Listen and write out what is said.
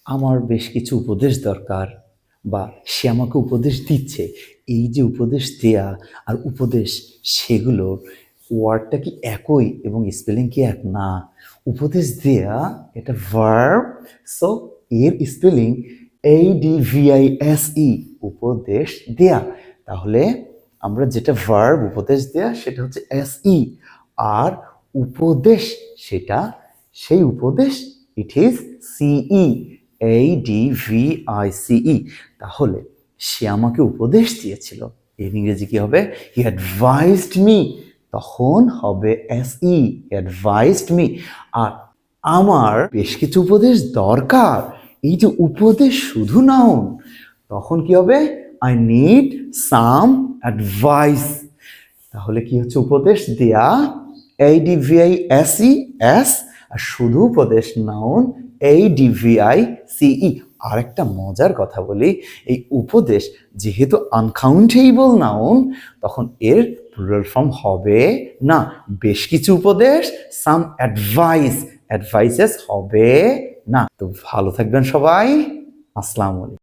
আমার বেশ কিছু উপদেশ দরকার বা সে আমাকে উপদেশ দিচ্ছে। এই যে উপদেশ দেয়া আর উপদেশ, সেগুলোর ওয়ার্ডটা কি একই এবং স্পেলিং কি এক? না। উপদেশ দেয়া এটা ভার্ব, সো এর স্পেলিং ADVISE, উপদেশ দেয়া। তাহলে আমরা যেটা ভার্ব উপদেশ দেয়া সেটা হচ্ছে SE, আর উপদেশ সেটা সেই উপদেশ ইট ইজ CE, ADVICE। তাহলে সে আমাকে উপদেশ দিয়েছিল, এর ইংরেজি কি হবে? হি অ্যাডভাইসড মি, তখন হবে SE, অ্যাডভাইসড মি। আর আমার বেশ কিছু উপদেশ দরকার, এই যে উপদেশ শুধু নাউন, তখন কি হবে? I need some advice. তাহলে কি হচ্ছে? উপদেশ দেয়া ADVISES, আর শুধু উপদেশ নাউন ADVICE। আর একটা মজার কথা বলি, এই উপদেশ যেহেতু আনকাউন্টেবল নাউন, তখন এর প্লুরাল ফর্ম হবে না। বেশ কিছু উপদেশ, সাম অ্যাডভাইসেস হবে না। তো ভালো থাকবেন সবাই। আসসালামু আলাইকুম।